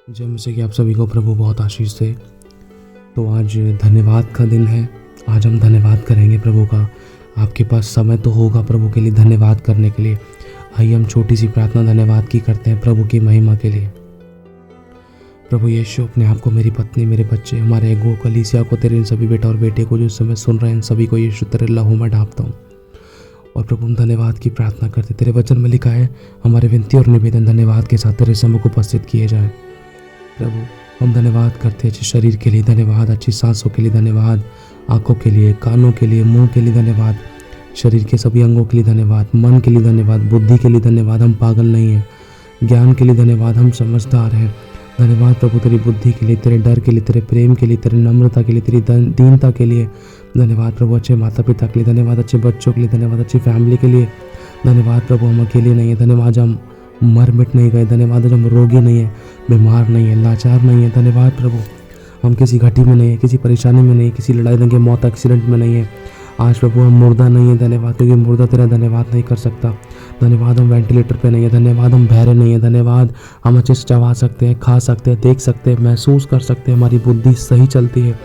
जय मसीह की आप सभी को प्रभु बहुत आशीष दे। तो आज धन्यवाद का दिन है। आज हम धन्यवाद करेंगे प्रभु का। आपके पास समय तो होगा प्रभु के लिए धन्यवाद करने के लिए। आइए हम छोटी सी प्रार्थना धन्यवाद की करते हैं प्रभु की महिमा के लिए। प्रभु यीशु, अपने आप को, मेरी पत्नी, मेरे बच्चे, हमारे एगो कलीसिया को, तेरे इन सभी बेटा और बेटे को जो इस समय सुन रहे हैं, इन सभी को यीशु तेरे लहू में ढांपता हूँ। और प्रभु हम धन्यवाद की प्रार्थना करते। तेरे वचन में लिखा है, हमारे विनती और निवेदन धन्यवाद के साथ तेरे सम्मुख उपस्थित किए जाए। प्रभु हम धन्यवाद करते हैं अच्छे शरीर के लिए धन्यवाद, अच्छी सांसों के लिए धन्यवाद, आंखों के लिए, कानों के लिए, मुंह के लिए धन्यवाद, शरीर के सभी अंगों के लिए धन्यवाद, मन के लिए धन्यवाद, बुद्धि के लिए धन्यवाद। हम पागल नहीं हैं। ज्ञान के लिए धन्यवाद, हम समझदार हैं। धन्यवाद प्रभु तेरी बुद्धि के लिए, तेरे डर के लिए, तेरे प्रेम के लिए, तेरे नम्रता के लिए, तेरी दीनता के लिए धन्यवाद प्रभु। अच्छे माता पिता के लिए धन्यवाद, अच्छे बच्चों के लिए धन्यवाद, अच्छी फैमिली के लिए धन्यवाद प्रभु। हम अकेले नहीं है। धन्यवाद हम मर मिट नहीं गए। धन्यवाद हम रोगी नहीं है, बीमार नहीं है, लाचार नहीं है। धन्यवाद प्रभु हम किसी घटी में नहीं है, किसी परेशानी में नहीं है, किसी लड़ाई दंगे मौत एक्सीडेंट में नहीं है। आज प्रभु हम मुर्दा नहीं है। धन्यवाद, क्योंकि मुर्दा तेरा धन्यवाद नहीं कर सकता। धन्यवाद हम वेंटिलेटर पे नहीं है। धन्यवाद हम बहरे नहीं है। धन्यवाद हम अच्छे से चबा सकते हैं, खा सकते हैं, देख सकते हैं, महसूस कर सकते हैं, हमारी बुद्धि सही चलती है।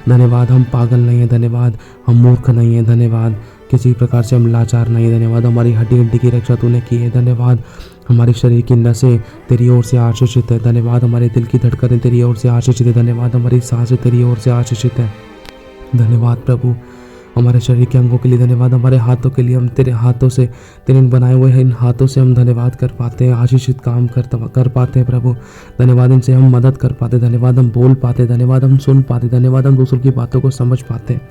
धन्यवाद हम पागल नहीं है। धन्यवाद हम मूर्ख नहीं है। धन्यवाद किसी प्रकार से हम लाचार नहीं है। धन्यवाद हमारी हड्डी हड्डी की रक्षा तूने की है। धन्यवाद हमारे शरीर की नसें तेरी ओर से आशीषित है। धन्यवाद हमारे दिल की धड़कनें तेरी ओर से आशीषित है। धन्यवाद हमारी सांसें तेरी ओर से आशीषित है। धन्यवाद प्रभु हमारे शरीर के अंगों के लिए धन्यवाद। हमारे हाथों के लिए, हम तेरे हाथों से, तेरे बनाए हुए हैं इन हाथों से हम धन्यवाद कर पाते हैं, आशीषित काम कर पाते हैं प्रभु। धन्यवाद इनसे हम मदद कर पाते हैं। धन्यवाद हम बोल पाते हैं। धन्यवाद हम सुन पाते हैं। धन्यवाद हम दूसरों की बातों को समझ पाते हैं।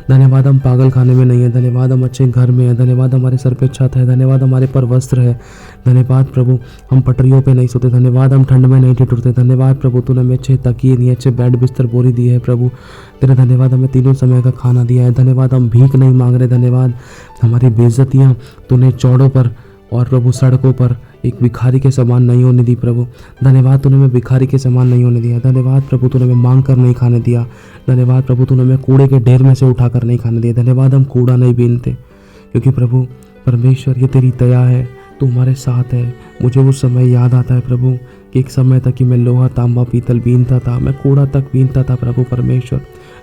धन्यवाद हम पागल खाने में नहीं है। धन्यवाद हम अच्छे घर में है। धन्यवाद हमारे सर पे छत है। धन्यवाद हमारे पर वस्त्र है। धन्यवाद प्रभु हम पटरियों पे नहीं सोते। धन्यवाद हम ठंड में नहीं ठिठुरते। धन्यवाद प्रभु तूने हमें अच्छे तकिए दिए, अच्छे बेड बिस्तर बोरी दिए है प्रभु। तेरा धन्यवाद हमें तीनों समय का खाना दिया है। धन्यवाद हम भीख नहीं मांग रहे। धन्यवाद हमारी बेइज्जतियाँ तूने चौड़ों पर और प्रभु सड़कों पर एक भिखारी के समान नहीं होने दी प्रभु। धन्यवाद तूने हमें भिखारी के समान नहीं होने दिया। धन्यवाद प्रभु तूने हमें मांग कर नहीं खाने दिया। धन्यवाद प्रभु तूने हमें कूड़े के ढेर में से उठाकर नहीं खाने दिया। धन्यवाद हम कूड़ा नहीं बीनते, क्योंकि प्रभु परमेश्वर ये तेरी दया है, तू हमारे साथ है। मुझे उस समय याद आता है प्रभु कि एक समय था कि मैं लोहा तांबा पीतल बीनता था, मैं कूड़ा तक बीनता था प्रभु परमेश्वर,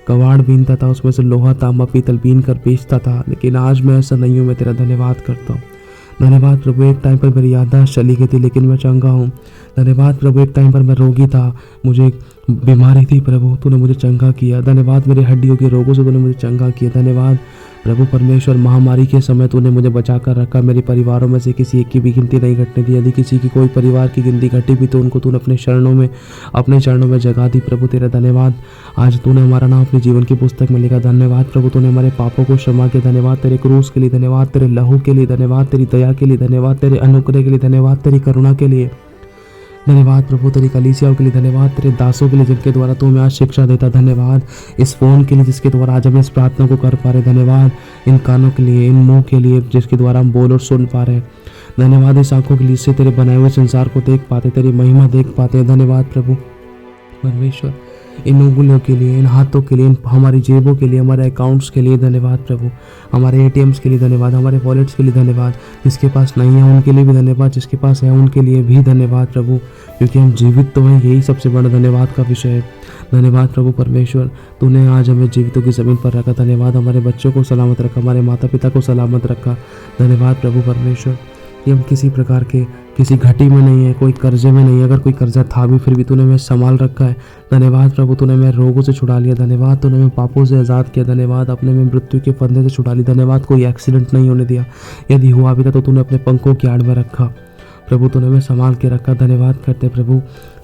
कबाड़ बीनता था, उसमें से लोहा तांबा पीतल बीन कर बेचता था। लेकिन आज मैं ऐसा नहीं हूँ। मैं तेरा धन्यवाद करता हूँ। धन्यवाद प्रभु एक टाइम पर मेरी याददाश्त चली गई थी, लेकिन मैं चंगा हूँ। धन्यवाद प्रभु एक टाइम पर मैं रोगी था, मुझे बीमारी थी प्रभु, तूने मुझे चंगा किया। धन्यवाद मेरी हड्डियों के रोगों से तूने मुझे चंगा किया। धन्यवाद प्रभु परमेश्वर महामारी के समय तूने मुझे बचा कर रखा। मेरे परिवारों में से किसी एक की भी गिनती नहीं घटने दी। यदि किसी की कोई परिवार की गिनती घटी भी तो उनको तूने अपने चरणों में जगा दी प्रभु। तेरा धन्यवाद। आज तूने हमारा नाम अपने जीवन की पुस्तक में लिखा। धन्यवाद प्रभु तूने हमारे पापों को क्षमा किया। धन्यवाद तेरे क्रूस के लिए, धन्यवाद तेरे लहू के लिए, धन्यवाद तेरी दया के लिए, धन्यवाद तेरे अनुग्रह के लिए, धन्यवाद तेरी करुणा के लिए। धन्यवाद प्रभु तेरी कलीसियाओं के लिए, धन्यवाद तेरे दासों के लिए जिनके द्वारा तू हमें आज शिक्षा देता। धन्यवाद इस फ़ोन के लिए जिसके द्वारा आज हम इस प्रार्थना को कर पा रहे। धन्यवाद इन कानों के लिए, इन मुंह के लिए जिसके द्वारा हम बोल और सुन पा रहे हैं। धन्यवाद इस आंखों के लिए जिससे तेरे बनाए हुए संसार को देख पाते, तेरी महिमा देख पाते हैं। धन्यवाद प्रभु परमेश्वर इन उंगलियों के लिए, इन हाथों के लिए, इन हमारी जेबों के लिए, हमारे अकाउंट्स के लिए धन्यवाद प्रभु। हमारे एटीएम्स के लिए धन्यवाद, हमारे वॉलेट्स के लिए धन्यवाद। जिसके पास नहीं है उनके लिए भी धन्यवाद, जिसके पास है उनके लिए भी धन्यवाद प्रभु, क्योंकि हम जीवित तो हैं, यही सबसे बड़ा धन्यवाद का विषय है। धन्यवाद प्रभु परमेश्वर तूने आज हमें जीवितों की ज़मीन पर रखा। धन्यवाद हमारे बच्चों को सलामत रखा, हमारे माता पिता को सलामत रखा। धन्यवाद प्रभु परमेश्वर कि हम किसी प्रकार के किसी घटी में नहीं है, कोई कर्जे में नहीं है। अगर कोई कर्जा था भी फिर भी तूने हमें संभाल रखा है। धन्यवाद प्रभु तूने हमें रोगों से छुड़ा लिया। धन्यवाद तूने हमें पापों से आज़ाद किया। धन्यवाद अपने में मृत्यु के फंदे से छुड़ा लिया। धन्यवाद कोई एक्सीडेंट नहीं होने दिया। यदि हुआ भी था तो तूने अपने पंखों की आड़ में रखा प्रभु, तूने हमें संभाल के रखा। धन्यवाद करते प्रभु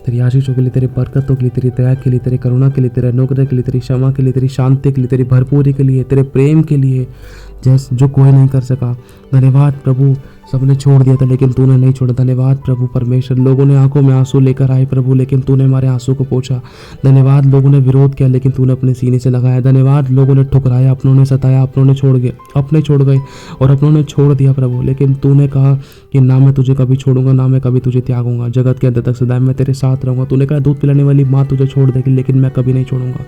तेरी आशीषों के लिए, तेरी बरकतों के लिए, तेरी दया के लिए, तेरी करुणा के लिए, तेरे अनुग्रह के लिए, तेरी क्षमा के लिए, तेरी शांति के लिए, तेरी भरपूरी के लिए, तेरे प्रेम के लिए जैसे जो कोई नहीं कर सका। धन्यवाद प्रभु सबने छोड़ दिया था लेकिन तूने नहीं छोड़ा। धन्यवाद प्रभु परमेश्वर लोगों ने आंखों में आंसू लेकर आए प्रभु, लेकिन तूने हमारे आंसू को पोंछा। धन्यवाद लोगों ने विरोध किया लेकिन तूने अपने सीने से लगाया। धन्यवाद लोगों ने ठुकराया, अपनों ने सताया, अपनों ने छोड़ गए और अपनों ने छोड़ दिया प्रभु, लेकिन तूने कहा कि ना मैं तुझे कभी छोड़ूंगा, ना मैं कभी तुझे त्यागूंगा, जगत के अंत तक सदैव मैं तेरे साथ रहूंगा। तूने कहा दूध पिलाने वाली माँ तुझे छोड़ देगी, लेकिन मैं कभी नहीं छोड़ूंगा।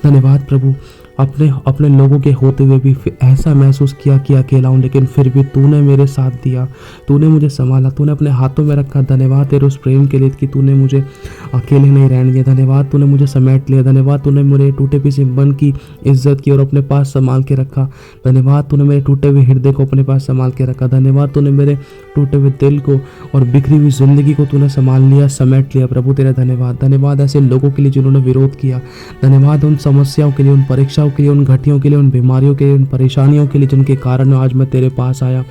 धन्यवाद प्रभु, अपने अपने लोगों के होते हुए भी ऐसा महसूस किया कि अकेला हूँ, लेकिन फिर भी तूने मेरे साथ दिया, तूने मुझे संभाला, तूने अपने हाथों में रखा। धन्यवाद तेरे उस प्रेम के लिए कि तूने मुझे अकेले नहीं रहने दिया। धन्यवाद तूने मुझे समेट लिया। धन्यवाद तूने मेरे टूटे पीछे मन की इज्जत की और अपने पास संभाल के रखा। धन्यवाद तूने मेरे टूटे हुए हृदय को अपने पास संभाल के रखा। धन्यवाद तूने मेरे टूटे हुए दिल को और बिखरी हुई जिंदगी को तूने संभाल लिया, समेट लिया। प्रभु तेरा धन्यवाद। धन्यवाद ऐसे लोगों के लिए जिन्होंने विरोध किया। धन्यवाद उन समस्याओं के लिए, उन परीक्षाओं के लिए, उन घटियों के लिए, उन बीमारियों के लिए, उन परेशानियों के लिए, जिनके कारण आज मैं तेरे पास आया,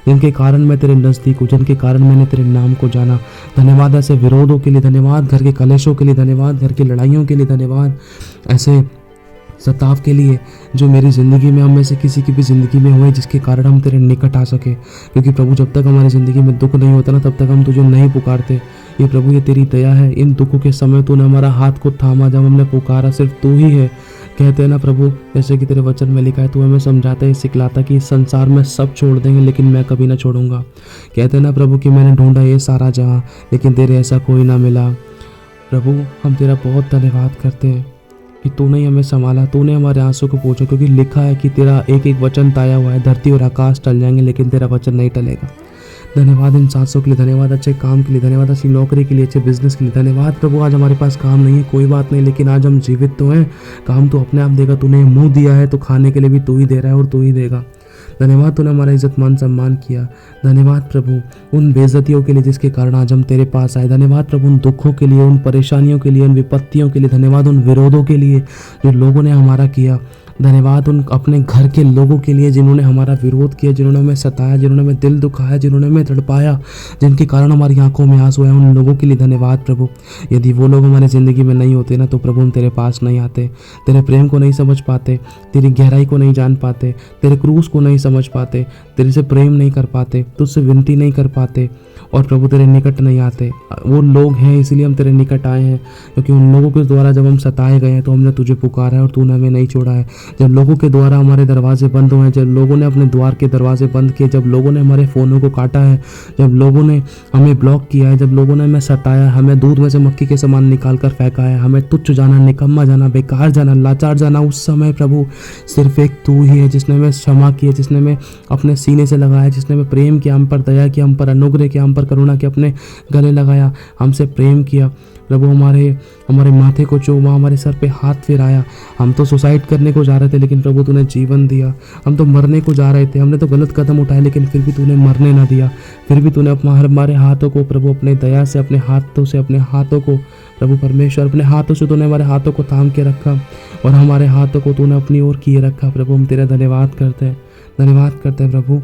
जिनके कारण मैं तेरे नज़दीक हूँ, जिनके कारण मैंने तेरे नाम को जाना। धन्यवाद ऐसे विरोधों के लिए, धन्यवाद घर के कलेशों के लिए, धन्यवाद घर की लड़ाइयों के लिए, धन्यवाद ऐसे सताव के लिए जो मेरी ज़िंदगी में, हम में से किसी की भी ज़िंदगी में हुए, जिसके कारण हम तेरे निकट आ सके। क्योंकि प्रभु जब तक हमारी ज़िंदगी में दुख नहीं होता ना, तब तक हम तुझे नहीं पुकारते। ये प्रभु ये तेरी दया है। इन दुखों के समय तूने हमारा हाथ को थामा, जब हमने पुकारा सिर्फ तू ही है। कहते हैं ना प्रभु, जैसे कि तेरे वचन में लिखा है, तू हमें समझाता है, सिखलाता कि इस संसार में सब छोड़ देंगे लेकिन मैं कभी ना छोड़ूंगा। कहते हैं ना प्रभु कि मैंने ढूंढा ये सारा जहां, लेकिन तेरे ऐसा कोई ना मिला। प्रभु हम तेरा बहुत धन्यवाद करते हैं कि तूने ही हमें संभाला, तूने हमारे आंसू को पूछा। क्योंकि लिखा है कि तेरा एक एक वचन ताया हुआ है, धरती और आकाश टल जाएंगे लेकिन तेरा वचन नहीं टलेगा। धन्यवाद इन सांसों के लिए, धन्यवाद अच्छे काम के लिए, धन्यवाद अच्छी नौकरी के लिए, अच्छे बिजनेस के लिए। धन्यवाद प्रभु, आज हमारे पास काम नहीं है, कोई बात नहीं, लेकिन आज हम जीवित तो हैं। काम तो अपने आप देगा। तूने मुंह दिया है तो खाने के लिए भी तू ही दे रहा है और तू ही देगा। धन्यवाद तूने हमारा इज्जत मान सम्मान किया। धन्यवाद प्रभु उन बेइज्जतियों के लिए जिसके कारण आज हम तेरे पास आए। धन्यवाद प्रभु उन दुखों के लिए, उन परेशानियों के लिए, उन विपत्तियों के लिए। धन्यवाद उन विरोधों के लिए जो लोगों ने हमारा किया। धन्यवाद उन अपने घर के लोगों के लिए जिन्होंने हमारा विरोध किया, जिन्होंने हमें सताया, जिन्होंने हमें दिल दुखाया, जिन्होंने हमें तड़पाया, जिनके कारण हमारी आंखों में आंसू आए। उन लोगों के लिए धन्यवाद प्रभु। यदि वो लोग हमारी ज़िंदगी में नहीं होते ना, तो प्रभु हम तेरे पास नहीं आते, तेरे प्रेम को नहीं समझ पाते, तेरी गहराई को नहीं जान पाते, तेरे क्रूस को नहीं समझ पाते, तेरे से प्रेम नहीं कर पाते, तुझसे विनती नहीं कर पाते और प्रभु तेरे निकट नहीं आते। वो लोग हैं इसलिए हम तेरे निकट आए हैं, क्योंकि उन लोगों के द्वारा जब हम सताए गए हैं तो हमने तुझे पुकारा है और तूने हमें नहीं छोड़ा है। जब लोगों के द्वारा हमारे दरवाजे बंद हुए हैं, जब लोगों ने अपने द्वार के दरवाजे बंद किए, जब लोगों ने हमारे फ़ोनों को काटा है, जब लोगों ने हमें ब्लॉक किया है, जब लोगों ने हमें सताया, हमें दूध में से मक्खी के समान निकाल कर फेंका है, हमें तुच्छ जाना, निकम्मा जाना, बेकार जाना, लाचार जाना, उस समय प्रभु सिर्फ एक तू ही है जिसने हमें क्षमा की है, जिसने हमें अपने सीने से लगाया, जिसने हमें प्रेम किया, हम पर दया किया, हम पर अनुग्रह किया, हम पर करुणा किया, अपने गले लगाया, हमसे प्रेम किया। प्रभु हमारे माथे को चूमा, हमारे सर पे हाथ फिराया। हम तो सुसाइड करने को जा रहे थे लेकिन प्रभु तूने जीवन दिया। हम तो मरने को जा रहे थे, हमने तो गलत कदम उठाए, लेकिन फिर भी तूने मरने ना दिया। फिर भी तूने हमारे हाथों को प्रभु अपने दया से, अपने हाथों को प्रभु परमेश्वर अपने हाथों से तूने हमारे हाथों को थाम के रखा और हमारे हाथों को तूने अपनी ओर किए रखा। प्रभु हम तेरा धन्यवाद करते हैं प्रभु।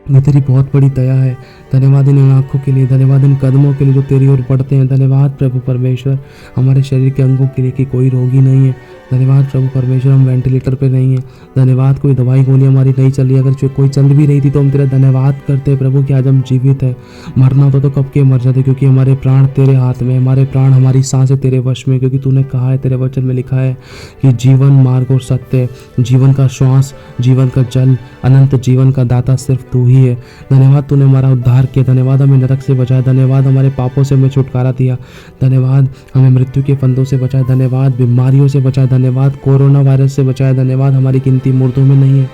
ये तेरी बहुत बड़ी दया है। धन्यवाद इन आँखों के लिए, धन्यवाद इन कदमों के लिए जो तेरी ओर बढ़ते हैं। धन्यवाद प्रभु परमेश्वर हमारे शरीर के अंगों के लिए कि कोई रोगी नहीं है। धन्यवाद प्रभु परमेश्वर हम वेंटिलेटर पे नहीं है। धन्यवाद कोई दवाई गोली हमारी नहीं चल रही, अगर कोई चल भी रही थी तो हम तेरा धन्यवाद करते हैं प्रभु कि आज हम जीवित है। मरना होता तो कब के मर जाते, क्योंकि हमारे प्राण तेरे हाथ में, हमारे प्राण हमारी सांसें तेरे वश में, क्योंकि तूने कहा है, तेरे वचन में लिखा है कि जीवन मार्ग और सत्य, जीवन का श्वास, जीवन का जल, अनंत जीवन का दाता सिर्फ तू ही है। धन्यवाद तूने हमारा उद्धार किया। धन्यवाद हमें नरक से बचाया। धन्यवाद हमारे पापों से हमें छुटकारा दिया। धन्यवाद हमें मृत्यु के फंदों से बचाया। धन्यवाद बीमारियों से बचाया। धन्यवाद कोरोना वायरस से बचाया। धन्यवाद हमारी गिनती मुर्दों में नहीं है।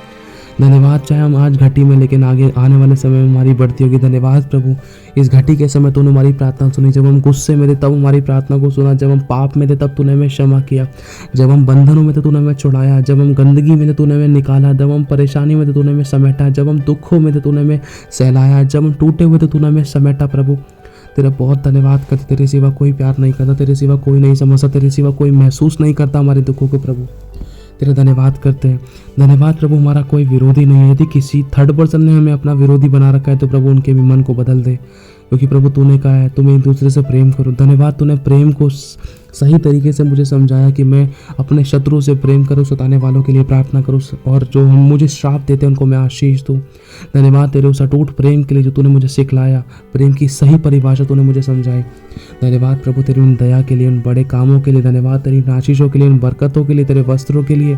धन्यवाद चाहे हम आज घटी में, लेकिन आगे आने वाले समय में हमारी बढ़ती होगी। धन्यवाद प्रभु इस घटी के समय तूने हमारी प्रार्थना सुनी। जब हम गुस्से में थे तब हमारी प्रार्थना को सुना। जब हम पाप में थे तब तूने हमें क्षमा किया। जब हम बंधनों में थे तूने हमें छुड़ाया। जब हम गंदगी में थे तूने हमें निकाला। जब हम परेशानी में थे तूने हमें समेटा। जब हम दुखों में थे तूने हमें सहलाया। जब हम टूटे हुए थे तूने हमें समेटा। प्रभु तेरा बहुत धन्यवाद करते। तेरे सिवा कोई प्यार नहीं करता, तेरे सिवा कोई नहीं समझता, तेरे सिवा कोई महसूस नहीं करता हमारे दुखों को। प्रभु तेरा धन्यवाद करते हैं। धन्यवाद प्रभु हमारा कोई विरोधी नहीं है। यदि किसी थर्ड पर्सन ने हमें अपना विरोधी बना रखा है तो प्रभु उनके भी मन को बदल दे, क्योंकि प्रभु तूने कहा है तुम एक दूसरे से प्रेम करो। धन्यवाद तूने प्रेम को सही तरीके से मुझे समझाया कि मैं अपने शत्रु से प्रेम करूँ, सताने वालों के लिए प्रार्थना करूँ, और जो हम मुझे श्राप देते हैं उनको मैं आशीष दूँ। धन्यवाद तेरे उस अटूट प्रेम के लिए जो तूने मुझे सिखलाया, प्रेम की सही परिभाषा तूने मुझे समझाई। धन्यवाद प्रभु तेरी उन दया के लिए, उन बड़े कामों के लिए। धन्यवाद तेरी आशीषों के लिए, उन बरकतों के लिए, तेरे वस्त्रों के लिए।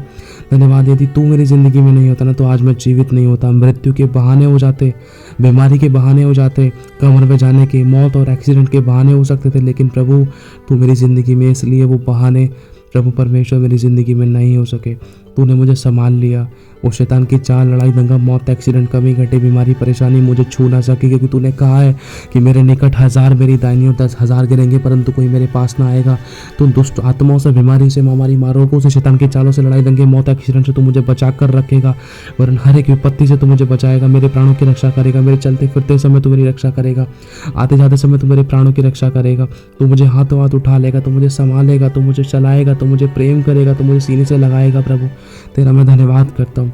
धन्यवाद, यदि तू मेरी ज़िंदगी में नहीं होता ना तो आज मैं जीवित नहीं होता। मृत्यु के बहाने हो जाते, बीमारी के बहाने हो जाते, कब्र में जाने के, मौत और एक्सीडेंट के बहाने हो सकते थे, लेकिन प्रभु तू मेरी ज़िंदगी में, इसलिए वो बहाने प्रभु परमेश्वर मेरी ज़िंदगी में नहीं हो सके। तूने मुझे संभाल लिया। वो शैतान की चाल, लड़ाई, दंगा, मौत, एक्सीडेंट, कमी घटे, बीमारी, परेशानी मुझे छू ना सके, क्योंकि तूने कहा है कि मेरे निकट 1000 मेरी दाहिनी और 10,000 गिरेंगे परंतु कोई मेरे पास ना आएगा। तू दुष्ट आत्माओं से, बीमारी से, महामारी, रोगों से, शैतान की चालों से, लड़ाई, दंगे, मौत, एक्सीडेंट से तू मुझे बचा कर रखेगा, वरन हर एक विपत्ति से तू मुझे बचाएगा। मेरे प्राणों की रक्षा करेगा। मेरे चलते फिरते समय तू मेरी रक्षा करेगा। आते जाते समय तू मेरे प्राणों की रक्षा करेगा। तू मुझे हाथों हाथ उठा लेगा, तू मुझे संभालेगा, तू मुझे चलाएगा, तू मुझे प्रेम करेगा, तू मुझे सीने से लगाएगा। प्रभु तेरा मैं धन्यवाद करता हूँ।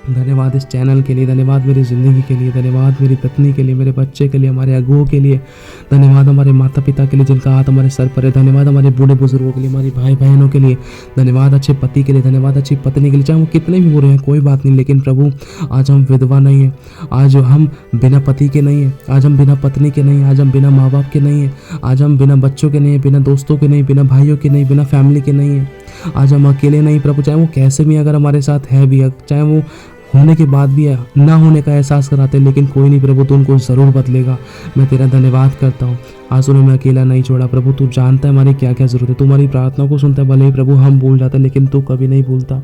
धन्यवाद इस चैनल के लिए, धन्यवाद मेरी ज़िंदगी के लिए, धन्यवाद मेरी पत्नी के लिए, मेरे बच्चे के लिए, हमारे अगुओं के लिए, धन्यवाद हमारे माता पिता के लिए जिनका हाथ हमारे सर पर है, धन्यवाद हमारे बूढ़े बुजुर्गों के लिए, हमारे भाई बहनों के लिए, धन्यवाद अच्छे पति के लिए, धन्यवाद अच्छी पत्नी के लिए। चाहे वो कितने भी बुरे हैं कोई बात नहीं, लेकिन प्रभु आज हम विधवा नहीं हैं, आज हम बिना पति के नहीं हैं, आज हम बिना पत्नी के नहीं हैं, आज हम बिना माँ बाप के नहीं हैं, आज हम बिना बच्चों के नहीं हैं, बिना दोस्तों के नहीं, बिना भाइयों के नहीं, बिना फैमिली के नहीं हैं। आज हम अकेले नहीं प्रभु, चाहे वो कैसे भी अगर हमारे साथ है भी, चाहे वो होने के बाद भी ना होने का एहसास कराते, लेकिन कोई नहीं प्रभु, तू उनको ज़रूर बदलेगा। मैं तेरा धन्यवाद करता हूँ। आज तूने मैं अकेला नहीं छोड़ा प्रभु, तू जानता है हमारी क्या क्या ज़रूरत है, तुम्हारी प्रार्थना को सुनता है। भले ही प्रभु हम भूल जाते, लेकिन तू कभी नहीं भूलता।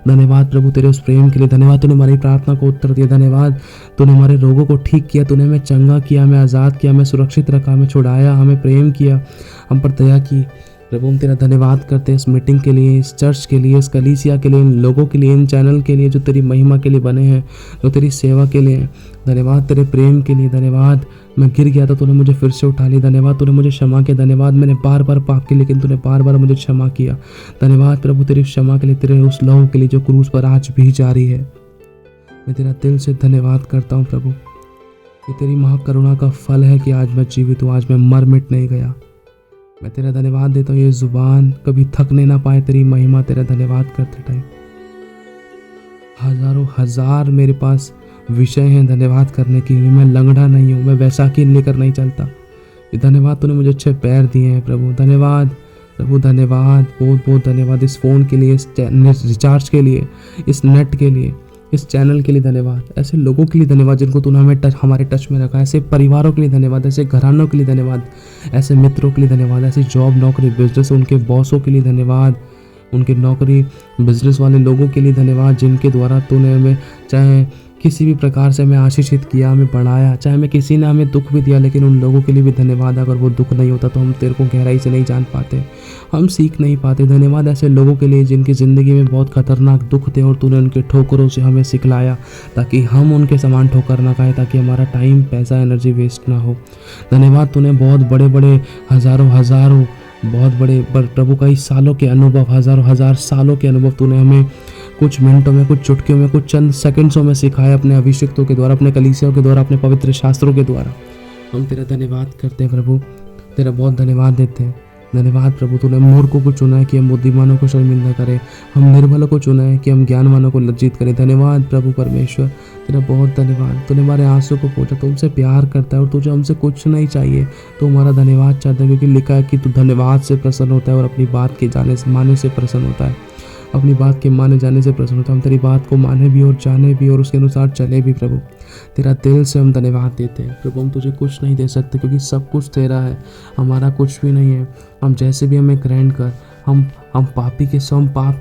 धन्यवाद प्रभु तेरे उस प्रेम के लिए, धन्यवाद तूने हमारी प्रार्थना को उत्तर दिया, धन्यवाद तूने हमारे रोगों को ठीक किया, तूने हमें चंगा किया, हमें आज़ाद किया, हमें सुरक्षित रखा, हमें छुड़ाया, हमें प्रेम किया, हम पर दया की। प्रभु हम तेरा धन्यवाद करते हैं इस मीटिंग के लिए, इस चर्च के लिए, इस कलीसिया के लिए, इन लोगों के लिए, इन चैनल के लिए जो तेरी महिमा के लिए बने हैं, जो तेरी सेवा के लिए। धन्यवाद तेरे प्रेम के लिए, धन्यवाद मैं गिर गया था तूने मुझे फिर से उठा लिया, धन्यवाद तूने मुझे क्षमा किया, धन्यवाद मैंने बार बार पाप किया लेकिन तूने बार बार मुझे क्षमा किया। धन्यवाद प्रभु तेरी क्षमा के लिए, तेरे उस लहू के लिए जो क्रूस पर आज भी जारी है। मैं तेरा दिल से धन्यवाद करता हूँ प्रभु। ये तेरी महाकरुणा का फल है कि आज मैं जीवित हूँ, आज मैं मर मिट नहीं गया। मैं तेरा धन्यवाद देता हूँ, ये जुबान कभी थकने ना पाए तेरी महिमा, तेरा धन्यवाद करते टाइम। हजारों हजार मेरे पास विषय हैं धन्यवाद करने की। मैं लंगड़ा नहीं हूँ, मैं वैसाखी लेकर नहीं चलता। ये धन्यवाद तूने मुझे अच्छे पैर दिए हैं प्रभु, धन्यवाद प्रभु, धन्यवाद, बहुत बहुत धन्यवाद इस फ़ोन के लिए, इस रिचार्ज के लिए, इस नेट के लिए, इस चैनल के लिए धन्यवाद। ऐसे लोगों के लिए धन्यवाद जिनको तूने हमारे टच में रखा। ऐसे परिवारों के लिए धन्यवाद, ऐसे घरानों के लिए धन्यवाद, ऐसे मित्रों के लिए धन्यवाद, ऐसे जॉब, नौकरी, बिजनेस, उनके बॉसों के लिए धन्यवाद, उनके नौकरी बिजनेस वाले लोगों के लिए धन्यवाद जिनके द्वारा तूने हमें चाहे किसी भी प्रकार से हमें आशीषित किया, हमें बढ़ाया, चाहे हमें किसी ने हमें दुख भी दिया, लेकिन उन लोगों के लिए भी धन्यवाद। अगर वो दुख नहीं होता तो हम तेरे को गहराई से नहीं जान पाते, हम सीख नहीं पाते। धन्यवाद ऐसे लोगों के लिए जिनकी ज़िंदगी में बहुत खतरनाक दुख थे और तूने उनके ठोकरों से हमें सिखलाया ताकि हम उनके समान ठोकर ना खाएं, ताकि हमारा टाइम, पैसा, एनर्जी वेस्ट ना हो। धन्यवाद तूने बहुत बड़े बड़े हज़ारों बहुत बड़े प्रभु कई सालों के अनुभव, हज़ार सालों के अनुभव तूने हमें कुछ मिनटों में, कुछ चुटकियों में, कुछ चंद सेकंड्सों में सिखाया, अपने अभिषिक्तों के द्वारा, अपने कलीसियों के द्वारा, अपने पवित्र शास्त्रों के द्वारा। हम तेरा धन्यवाद करते हैं प्रभु, तेरा बहुत धन्यवाद देते हैं। धन्यवाद प्रभु, तूने मूर्खों को चुना है कि हम बुद्धिमानों को शर्मिंदा करें, हम निर्बलों को चुना है कि हम ज्ञानवानों को लज्जित करें। धन्यवाद प्रभु परमेश्वर, तेरा बहुत धन्यवाद। तूने हमारे आंसू को पोंछा, तुमसे प्यार करता है और तुझे हमसे कुछ नहीं चाहिए, तो हमारा धन्यवाद चाहता है, क्योंकि लिखा है कि तू धन्यवाद से प्रसन्न होता है और अपनी बात के माने से प्रसन्न होता है, अपनी बात के माने जाने से प्रसन्न होता है। हम तेरी बात को माने भी और जाने भी और उसके अनुसार चले भी प्रभु। तेरा दिल से हम धन्यवाद देते हैं प्रभु। हम तुझे कुछ नहीं दे सकते क्योंकि सब कुछ तेरा है, हमारा कुछ भी नहीं है। हम जैसे भी हमें ग्रहण कर, हम पाप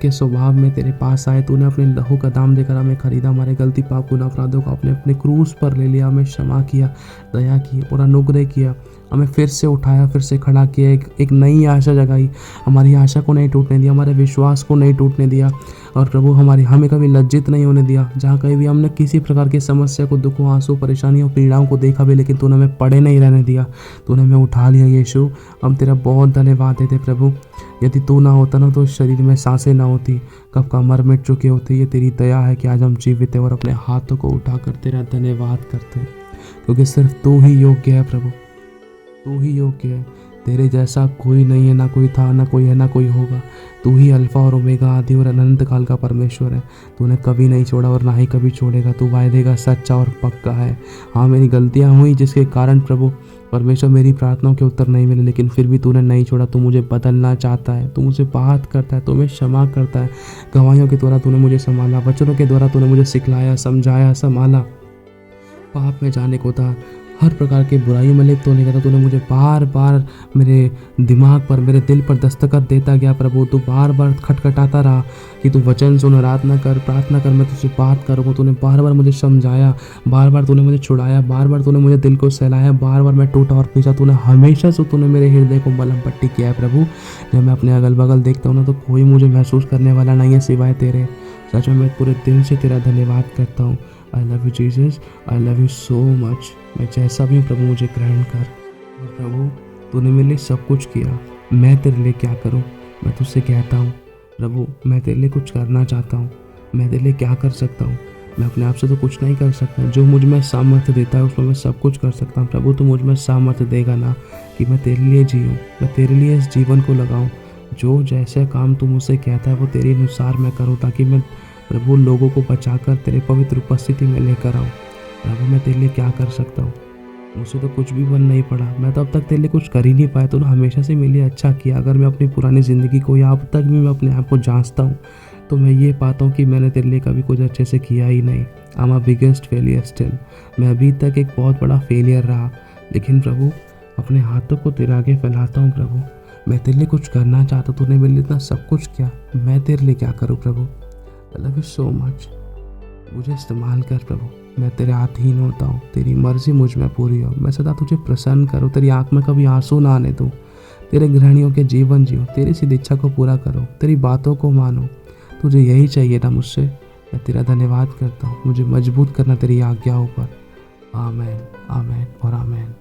के स्वभाव में तेरे पास आए। तूने अपने लहू का दाम देकर हमें खरीदा, हमारे गलती, पाप, गुनाह, अपराधों को आपने अपने क्रूस पर ले लिया, हमें क्षमा किया, दया की और अनुग्रह किया, हमें फिर से उठाया, फिर से खड़ा किया, एक नई आशा जगाई, हमारी आशा को नहीं टूटने दिया, हमारे विश्वास को नहीं टूटने दिया। और प्रभु हमें कभी लज्जित नहीं होने दिया। जहाँ कहीं भी हमने किसी प्रकार की समस्या को, दुखों, आंसू, परेशानियों, पीड़ाओं को देखा भी, लेकिन तूने हमें पड़े नहीं रहने दिया, तूने हमें उठा लिया यीशु। हम तेरा बहुत धन्यवाद देते प्रभु। यदि तू ना होता ना तो शरीर में सांसें ना होती, कब का मर मिट चुके होते। ये तेरी दया है कि आज हम जीवित हैं और अपने हाथों को उठाकर तेरा धन्यवाद करते हैं, क्योंकि सिर्फ तू ही योग्य है प्रभु, तू ही योग्य है। तेरे जैसा कोई नहीं है, ना कोई था, ना कोई है, ना कोई होगा। तू ही अल्फा और ओमेगा, आदि और अनंत काल का परमेश्वर है। तूने कभी नहीं छोड़ा और ना ही कभी छोड़ेगा। तू वायदे का सच्चा और पक्का है। हाँ, मेरी गलतियाँ हुई जिसके कारण प्रभु परमेश्वर मेरी प्रार्थनाओं के उत्तर नहीं मिले, लेकिन फिर भी तूने नहीं छोड़ा। तू मुझे बदलना चाहता है, तू मुझे बात करता है, तू मुझे क्षमा करता है। गवाहियों के द्वारा तूने मुझे संभाला, वचनों के द्वारा तूने मुझे सिखलाया, समझाया, संभाला। पाप में जाने को था, हर प्रकार की बुराइयों में लिप्त होने का था। तूने मुझे बार बार मेरे दिमाग पर, मेरे दिल पर दस्तखत देता गया प्रभु। तू बार बार खटखटाता रहा कि तू वचन सुन, आराधना कर, प्रार्थना कर, मैं तुझसे बात करूँगा। तूने बार बार मुझे समझाया, बार बार तूने मुझे छुड़ाया, बार बार तूने मुझे दिल को सहलाया, बार बार मैं टूटा और पीछा। तूने हमेशा से तूने मेरे हृदय को मलम पट्टी किया है प्रभु। जब मैं अपने अगल बगल देखता हूँ ना, तो कोई मुझे महसूस करने वाला नहीं है सिवाय तेरे। सच में मैं पूरे दिल से तेरा धन्यवाद करता हूँ। आई love you Jesus, I love you so much. मैं जैसा भी हूँ प्रभु, मुझे ग्रहण कर। और प्रभु, तूने मेरे लिए सब कुछ किया, मैं तेरे लिए क्या करूँ? मैं तुझसे कहता हूँ प्रभु, मैं तेरे लिए कुछ करना चाहता हूँ। मैं तेरे लिए क्या कर सकता हूँ? मैं अपने आप से तो कुछ नहीं कर सकता। जो मुझ में सामर्थ्य देता है उसमें मैं सब कुछ कर सकता हूँ। प्रभु, तू मुझ में सामर्थ्य देगा ना कि मैं तेरे लिए जीऊँ, मैं तेरे लिए इस जीवन को लगाऊँ। जो जैसे काम तू मुझसे कहता है वो तेरे अनुसार मैं करूँ, ताकि मैं प्रभु लोगों को बचाकर तेरे पवित्र उपस्थिति में लेकर आऊँ। प्रभु, मैं तेरे लिए क्या कर सकता हूँ? मुझसे तो कुछ भी बन नहीं पड़ा। मैं तो अब तक तेरे लिए कुछ कर ही नहीं पाया। तूने हमेशा से मेरे लिए अच्छा किया। अगर मैं अपनी पुरानी ज़िंदगी को या अब तक भी मैं अपने आप को जांचता हूँ, तो मैं ये पाता हूँ कि मैंने तेरे लिए कभी कुछ अच्छे से किया ही नहीं। I am a biggest failure still. मैं अभी तक एक बहुत बड़ा फेलियर रहा। लेकिन प्रभु, अपने हाथों को तेरे आगे फैलाता हूँ प्रभु। मैं तेरे लिए कुछ करना चाहता। तूने मेरे लिए इतना सब कुछ किया, मैं तेरे लिए क्या करूँ प्रभु? I love you so much. मुझे इस्तेमाल कर प्रभु। मैं तेरे अधीन होता हूँ। तेरी मर्जी मुझ में पूरी हो। मैं सदा तुझे प्रसन्न करूँ। तेरी आँख में कभी आंसू ना आने दूँ। तेरे गृहणियों के जीवन जियो। तेरी सी इच्छा को पूरा करो। तेरी बातों को मानो। तुझे यही चाहिए ना मुझसे। मैं तेरा धन्यवाद करता हूँ। मुझे मजबूत करना तेरी आज्ञाओं पर। आमेन, आमेन और आमेन।